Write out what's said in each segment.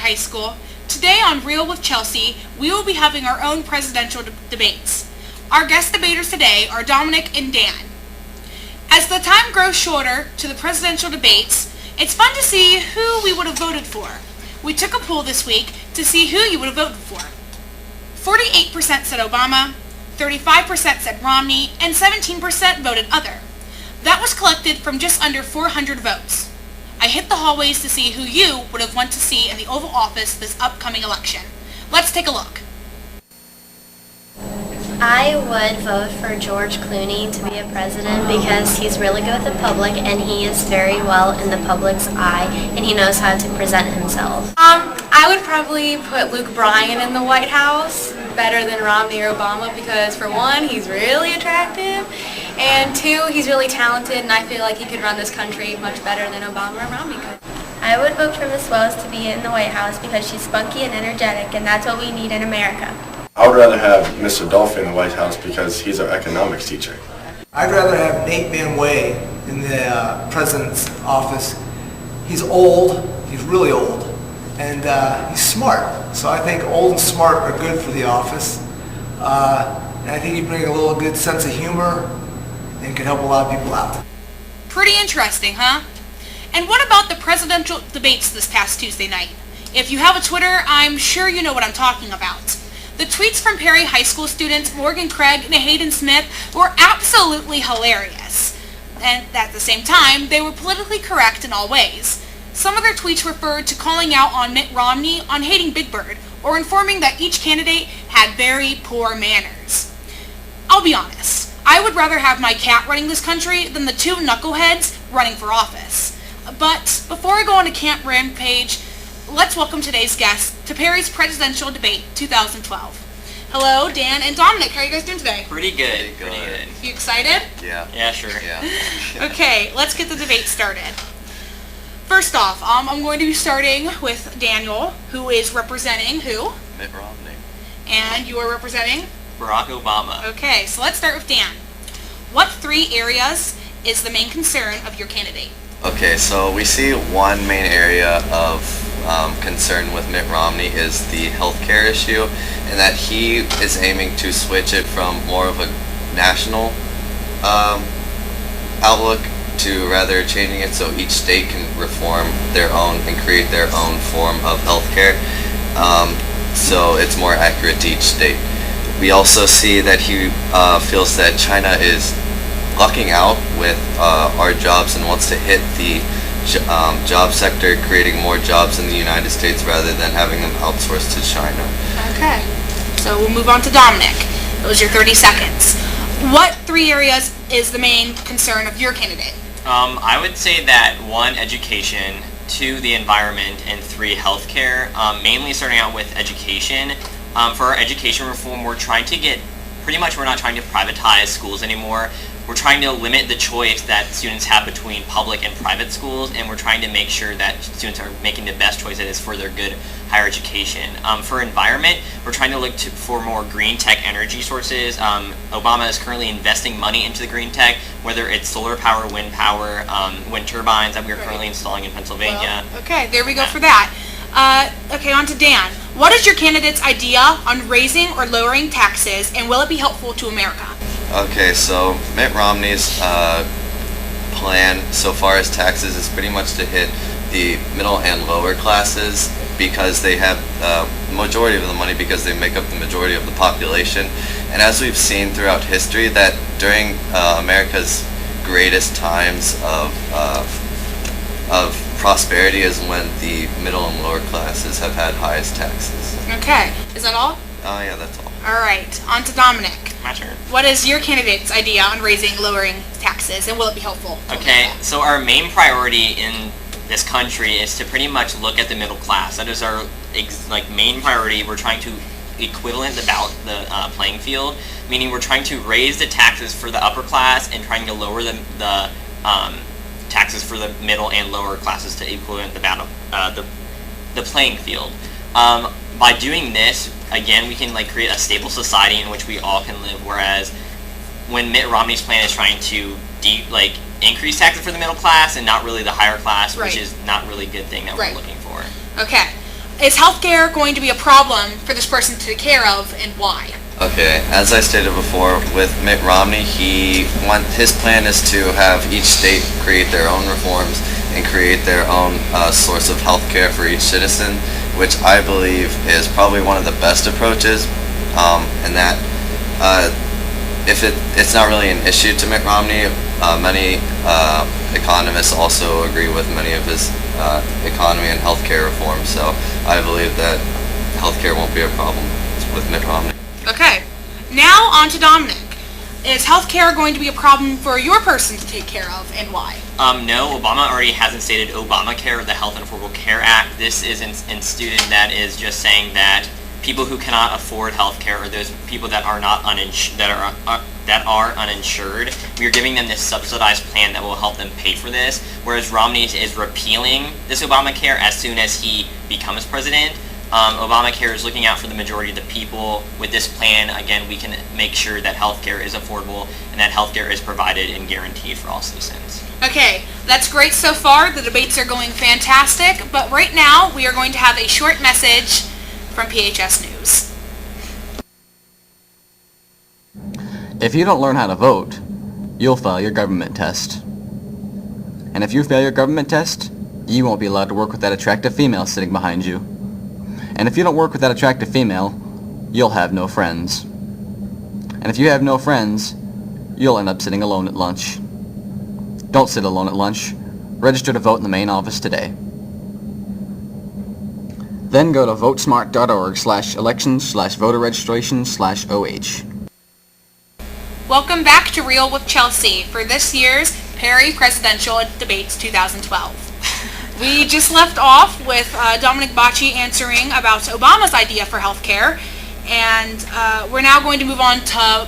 High School. Today on Real with Chelsey, we will be having our own presidential debates. Our guest debaters today are Dominic and Dan. As the time grows shorter to the presidential debates, it's fun to see who we would have voted for. We took a poll this week to see who you would have voted for. 48% said Obama, 35% said Romney, and 17% voted other. That was collected from just under 400 votes. I hit the hallways to see who you would have wanted to see in the Oval Office this upcoming election. Let's take a look. I would vote for George Clooney to be a president because he's really good with the public and he is very well in the public's eye and he knows how to present himself. I would probably put Luke Bryan in the White House better than Romney or Obama because for one, he's really attractive, and two, he's really talented, and I feel like he could run this country much better than Obama or Romney could. I would vote for Miss Wells to be in the White House because she's spunky and energetic and that's what we need in America. I would rather have Mr. Dolphy in the White House because he's our economics teacher. I'd rather have Nate Van Way in the president's office. He's old, he's really old, and he's smart. So I think old and smart are good for the office. And I think he'd bring a little good sense of humor and could help a lot of people out. Pretty interesting, huh? And what about the presidential debates this past Tuesday night? If you have a Twitter, I'm sure you know what I'm talking about. The tweets from Perry High School students Morgan Craig and Hayden Smith were absolutely hilarious. And at the same time, they were politically correct in all ways. Some of their tweets referred to calling out on Mitt Romney on hating Big Bird, or informing that each candidate had very poor manners. I'll be honest, I would rather have my cat running this country than the two knuckleheads running for office. But before I go on a camp rampage, let's welcome today's guest to Perry's Presidential Debate 2012. Hello, Dan and Dominic. How are you guys doing today? Pretty good. Pretty good. You excited? Yeah. Yeah, sure. Yeah. Okay, let's get the debate started. First off, I'm going to be starting with Daniel, who is representing who? Mitt Romney. And you are representing? Barack Obama. Okay, so let's start with Dan. What three areas is the main concern of your candidate? Okay, so we see one main area of concern with Mitt Romney is the healthcare issue, and that he is aiming to switch it from more of a national outlook to rather changing it so each state can reform their own and create their own form of healthcare, so it's more accurate to each state. We also see that he feels that China is lucking out with our jobs and wants to hit the job sector, creating more jobs in the United States rather than having them outsourced to China. Okay, so we'll move on to Dominic. Those are your 30 seconds. What three areas is the main concern of your candidate? I would say that 1, education, 2, the environment, and 3, healthcare. Mainly starting out with education. For our education reform, we're trying to we're not trying to privatize schools anymore. We're trying to limit the choice that students have between public and private schools, and we're trying to make sure that students are making the best choice that is for their good higher education. For environment, we're trying to look for more green tech energy sources. Obama is currently investing money into the green tech, whether it's solar power, wind turbines that we are currently installing in Pennsylvania. Well, okay, there we go for that. Okay, on to Dan. What is your candidate's idea on raising or lowering taxes, and will it be helpful to America? Okay, so Mitt Romney's plan so far as taxes is pretty much to hit the middle and lower classes because they have the majority of the money because they make up the majority of the population. And as we've seen throughout history, that during America's greatest times of prosperity is when the middle and lower classes have had highest taxes. Okay, is that all? Oh yeah, that's all. All right, on to Dominic. My turn. What is your candidate's idea on raising, lowering taxes, and will it be helpful? Okay, so our main priority in this country is to pretty much look at the middle class. That is our main priority. We're trying to equivalent the playing field, meaning we're trying to raise the taxes for the upper class and trying to lower the taxes for the middle and lower classes to equivalent the playing field. By doing this, again, we can create a stable society in which we all can live. Whereas when Mitt Romney's plan is trying to increase taxes for the middle class and not really the higher class, right, which is not really a good thing that right, we're looking for. Okay. is healthcare going to be a problem for this person to take care of, and why? Okay, as I stated before, with Mitt Romney, his plan is to have each state create their own reforms and create their own source of health care for each citizen, which I believe is probably one of the best approaches, and that if it's not really an issue to Mitt Romney, many economists also agree with many of his economy and healthcare reforms, so I believe that healthcare won't be a problem with Mitt Romney. Okay, now on to Dominic. Is healthcare going to be a problem for your person to take care of, and why? No, Obama already has instated Obamacare, the Health and Affordable Care Act. This is instituted that is just saying that people who cannot afford healthcare, or those people that are not that are uninsured, we are giving them this subsidized plan that will help them pay for this. Whereas Romney is repealing this Obamacare as soon as he becomes president. Obamacare is looking out for the majority of the people. With this plan, again, we can make sure that healthcare is affordable and that healthcare is provided and guaranteed for all citizens. Okay, that's great so far. The debates are going fantastic, but right now we are going to have a short message from PHS News. If you don't learn how to vote, you'll fail your government test. And if you fail your government test, you won't be allowed to work with that attractive female sitting behind you. And if you don't work with that attractive female, you'll have no friends. And if you have no friends, you'll end up sitting alone at lunch. Don't sit alone at lunch. Register to vote in the main office today. Then go to votesmart.org/elections/voter-registration/OH. Welcome back to Real with Chelsey for this year's Perry Presidential Debates 2012. We just left off with Dominic Bocci answering about Obama's idea for healthcare, and we're now going to move on to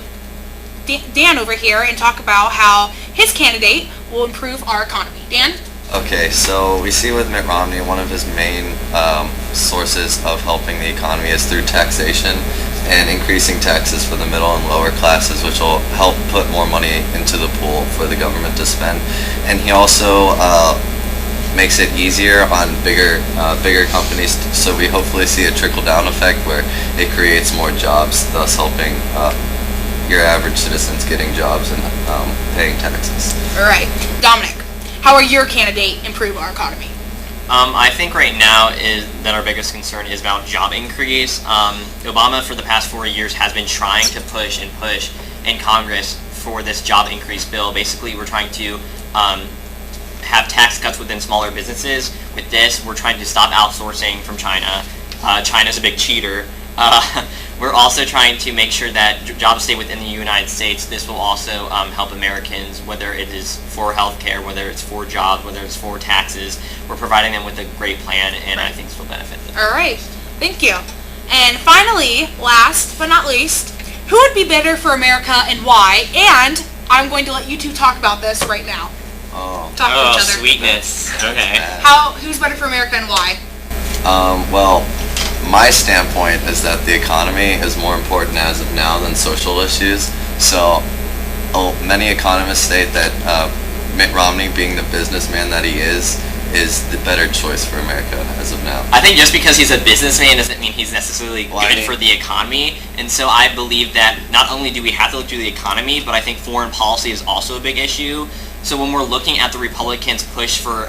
Dan over here and talk about how his candidate will improve our economy. Dan? Okay, so we see with Mitt Romney, one of his main sources of helping the economy is through taxation and increasing taxes for the middle and lower classes, which will help put more money into the pool for the government to spend. And he also makes it easier on bigger companies, so we hopefully see a trickle-down effect where it creates more jobs, thus helping your average citizens getting jobs and paying taxes. All right. Dominic, how will your candidate improve our economy? I think right now is that our biggest concern is about job increase. Obama for the past 4 years has been trying to push in Congress for this job increase bill. Basically, we're trying to have tax cuts within smaller businesses. With this, we're trying to stop outsourcing from China. China's a big cheater. We're also trying to make sure that jobs stay within the United States. This will also help Americans, whether it is for healthcare, whether it's for jobs, whether it's for taxes. We're providing them with a great plan, and I think this will benefit them. All right. Thank you. And finally, last but not least, who would be better for America and why? And I'm going to let you two talk about this right now. Talk to each other. Sweetness. Okay. Who's better for America and why? Well, my standpoint is that the economy is more important as of now than social issues. So many economists state that Mitt Romney, being the businessman that he is the better choice for America as of now. I think just because he's a businessman doesn't mean he's necessarily good for the economy. And so I believe that not only do we have to look to the economy, but I think foreign policy is also a big issue. So when we're looking at the Republicans' push for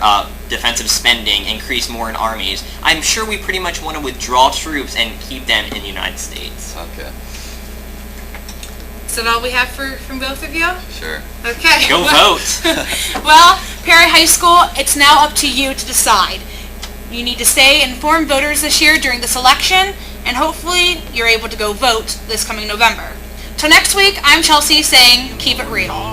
defensive spending, increase more in armies, I'm sure we pretty much want to withdraw troops and keep them in the United States. Okay. Is that all we have from both of you? Sure. Okay. Go vote! Well, Perry High School, it's now up to you to decide. You need to stay informed voters this year during this election, and hopefully you're able to go vote this coming November. Till next week, I'm Chelsey saying, keep it real.